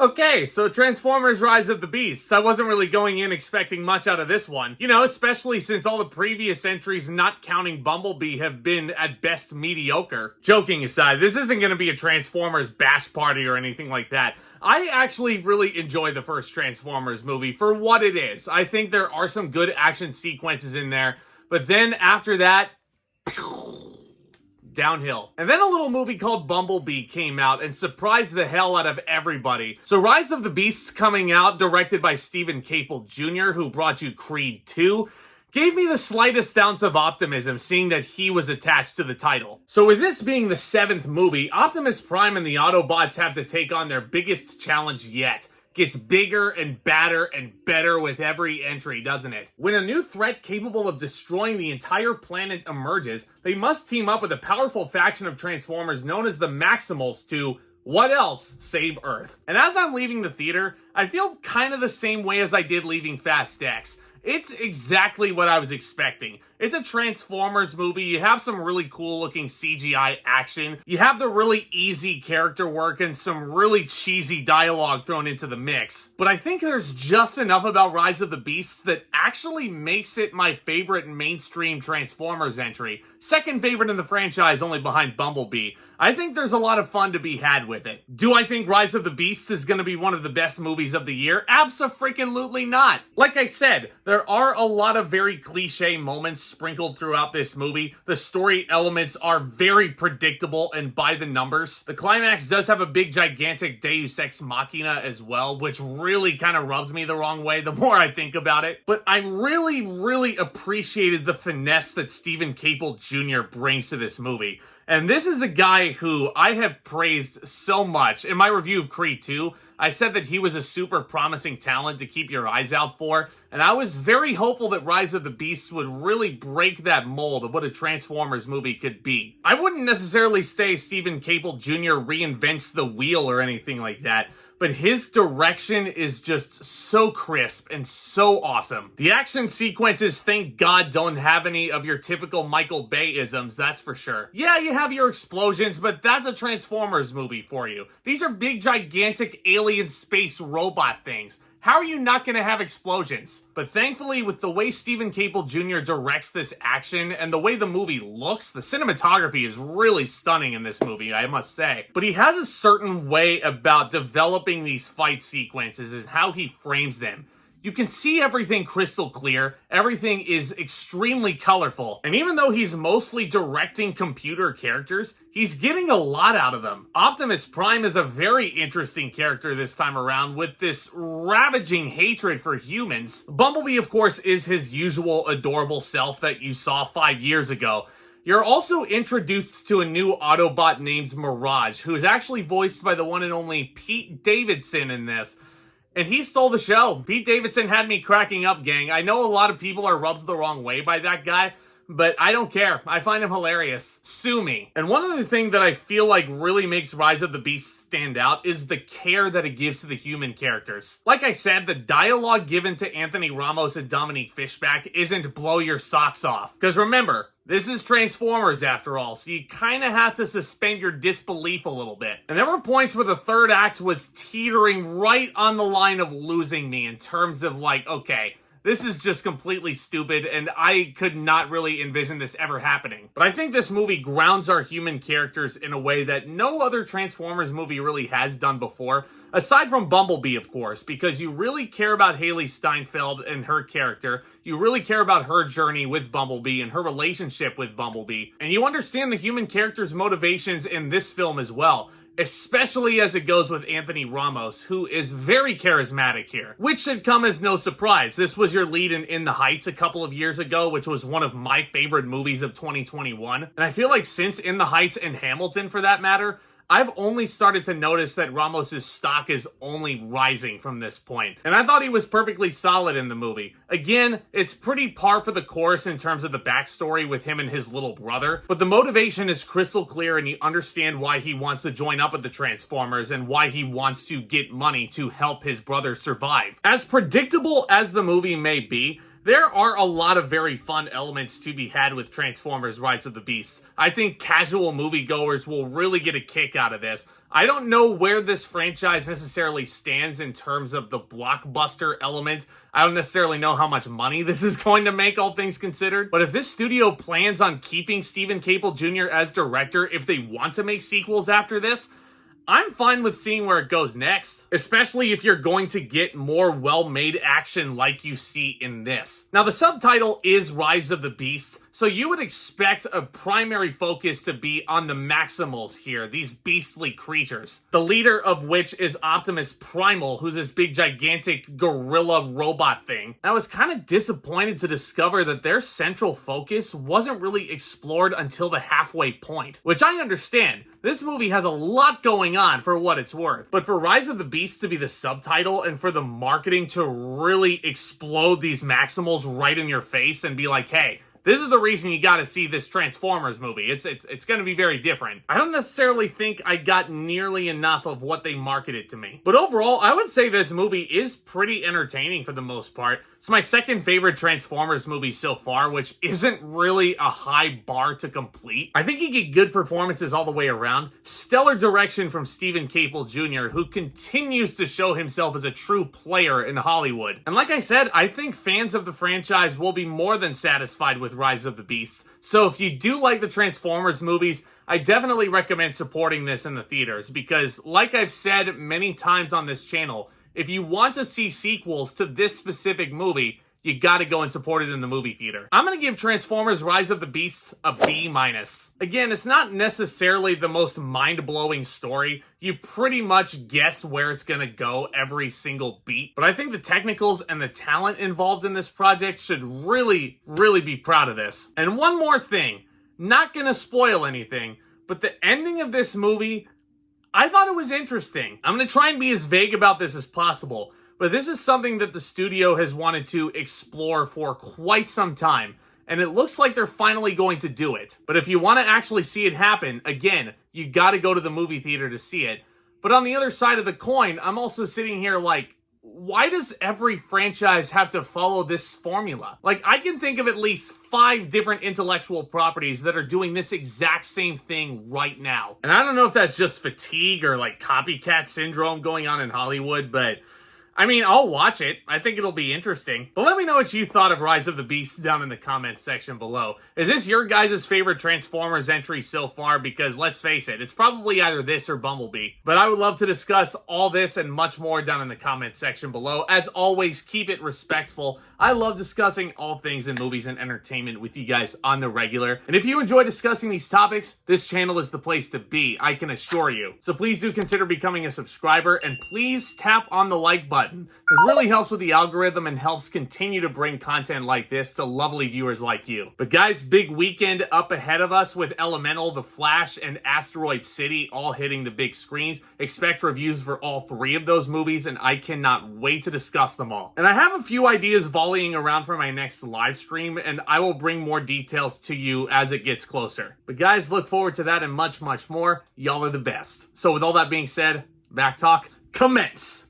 Okay, so Transformers Rise of the Beasts. I wasn't really going in expecting much out of this one. You know, especially since all the previous entries, not counting Bumblebee, have been at best mediocre. Joking aside, this isn't going to be a Transformers bash party or anything like that. I actually really enjoy the first Transformers movie for what it is. I think there are some good action sequences in there, but then after that, downhill. And then a little movie called Bumblebee came out and surprised the hell out of everybody. So Rise of the Beasts coming out, directed by Stephen Caple Jr., who brought you Creed 2, gave me the slightest ounce of optimism seeing that he was attached to the title. So with this being the 7th movie, Optimus Prime and the Autobots have to take on their biggest challenge yet. Gets bigger and badder and better with every entry, doesn't it? When a new threat capable of destroying the entire planet emerges, they must team up with a powerful faction of Transformers known as the Maximals to, what else, save Earth. And as I'm leaving the theater, I feel kind of the same way as I did leaving Fast X. It's exactly what I was expecting. It's a Transformers movie. You have some really cool looking CGI action. You have the really easy character work and some really cheesy dialogue thrown into the mix. But I think there's just enough about Rise of the Beasts that actually makes it my favorite mainstream Transformers entry. Second favorite in the franchise, only behind Bumblebee. I think there's a lot of fun to be had with it. Do I think Rise of the Beasts is going to be one of the best movies of the year? Abso-freaking-lutely not. Like I said, there are a lot of very cliche moments sprinkled throughout this movie. The story elements are very predictable and by the numbers. The climax does have a big gigantic Deus Ex Machina as well, which really kind of rubs me the wrong way the more I think about it. But I really appreciated the finesse that Stephen Caple Jr. brings to this movie. And this is a guy who I have praised so much. In my review of Creed 2, I said that he was a super promising talent to keep your eyes out for, and I was very hopeful that Rise of the Beasts would really break that mold of what a Transformers movie could be. I wouldn't necessarily say Stephen Caple Jr. reinvents the wheel or anything like that, but his direction is just so crisp and so awesome. The action sequences, thank God, don't have any of your typical Michael Bay-isms, that's for sure. Yeah, you have your explosions, but that's a Transformers movie for you. These are big, gigantic alien space robot things. How are you not going to have explosions? But thankfully, with the way Stephen Caple Jr. directs this action and the way the movie looks, the cinematography is really stunning in this movie, I must say. But he has a certain way about developing these fight sequences and how he frames them. You can see everything crystal clear, everything is extremely colorful, and even though he's mostly directing computer characters, he's getting a lot out of them. Optimus Prime is a very interesting character this time around with this ravaging hatred for humans. Bumblebee, of course, is his usual adorable self that you saw 5 years ago. You're also introduced to a new Autobot named Mirage, who is actually voiced by the one and only Pete Davidson in this. And he stole the show. Pete Davidson had me cracking up, gang. I know a lot of people are rubbed the wrong way by that guy, but I don't care. I find him hilarious. Sue me. And one other thing that I feel like really makes Rise of the Beasts stand out is the care that it gives to the human characters. Like I said, the dialogue given to Anthony Ramos and Dominique Fishback isn't blow your socks off. Because remember, this is Transformers after all, so you kind of have to suspend your disbelief a little bit. And there were points where the third act was teetering right on the line of losing me in terms of like, okay, this is just completely stupid, and I could not really envision this ever happening. But I think this movie grounds our human characters in a way that no other Transformers movie really has done before, aside from Bumblebee, of course, because you really care about Haley Steinfeld and her character, you really care about her journey with Bumblebee and her relationship with Bumblebee, and you understand the human character's motivations in this film as well. Especially as it goes with Anthony Ramos, who is very charismatic here. Which should come as no surprise. This was your lead in the Heights a couple of years ago, which was one of my favorite movies of 2021. And I feel like since In the Heights and Hamilton, for that matter, I've only started to notice that Ramos' stock is only rising from this point. And I thought he was perfectly solid in the movie. Again, it's pretty par for the course in terms of the backstory with him and his little brother, but the motivation is crystal clear and you understand why he wants to join up with the Transformers and why he wants to get money to help his brother survive. As predictable as the movie may be, There are a lot of very fun elements to be had with Transformers Rise of the Beasts. I think casual moviegoers will really get a kick out of this. I don't know where this franchise necessarily stands in terms of the blockbuster element. I don't necessarily know how much money this is going to make, all things considered. But if this studio plans on keeping Stephen Caple Jr. as director, if they want to make sequels after this, I'm fine with seeing where it goes next, especially if you're going to get more well-made action like you see in this. Now, the subtitle is Rise of the Beasts, so you would expect a primary focus to be on the Maximals here, these beastly creatures. The leader of which is Optimus Primal, who's this big gigantic gorilla robot thing. I was kind of disappointed to discover that their central focus wasn't really explored until the halfway point, which I understand. This movie has a lot going on for what it's worth. But for Rise of the Beasts to be the subtitle and for the marketing to really explode these Maximals right in your face and be like, hey, this is the reason you gotta see this Transformers movie. It's gonna be very different. I don't necessarily think I got nearly enough of what they marketed to me. But overall, I would say this movie is pretty entertaining for the most part. It's my second favorite Transformers movie so far, which isn't really a high bar to complete. I think you get good performances all the way around. Stellar direction from Stephen Caple Jr., who continues to show himself as a true player in Hollywood. And like I said, I think fans of the franchise will be more than satisfied with Rise of the Beasts. So if you do like the Transformers movies, I definitely recommend supporting this in the theaters because, like I've said many times on this channel, if you want to see sequels to this specific movie, you gotta go and support it in the movie theater. I'm gonna give Transformers Rise of the Beasts a B-. Again, it's not necessarily the most mind-blowing story. You pretty much guess where it's gonna go every single beat. But I think the technicals and the talent involved in this project should really, really be proud of this. And one more thing, not gonna spoil anything, but the ending of this movie, I thought it was interesting. I'm going to try and be as vague about this as possible, but this is something that the studio has wanted to explore for quite some time, and it looks like they're finally going to do it. But if you want to actually see it happen, again, you got to go to the movie theater to see it. But on the other side of the coin, I'm also sitting here like, why does every franchise have to follow this formula? Like, I can think of at least 5 different intellectual properties that are doing this exact same thing right now. And I don't know if that's just fatigue or like copycat syndrome going on in Hollywood, but I mean, I'll watch it. I think it'll be interesting. But let me know what you thought of Rise of the Beasts down in the comments section below. Is this your guys' favorite Transformers entry so far? Because let's face it, it's probably either this or Bumblebee. But I would love to discuss all this and much more down in the comments section below. As always, keep it respectful. I love discussing all things in movies and entertainment with you guys on the regular. And if you enjoy discussing these topics, this channel is the place to be, I can assure you. So please do consider becoming a subscriber and please tap on the like button. It really helps with the algorithm and helps continue to bring content like this to lovely viewers like you. But guys, big weekend up ahead of us with Elemental, The Flash, and Asteroid City all hitting the big screens. Expect reviews for all 3 of those movies, and I cannot wait to discuss them all. And I have a few ideas volleying around for my next live stream, and I will bring more details to you as it gets closer. But guys, look forward to that and much, much more. Y'all are the best. So with all that being said, back talk commence.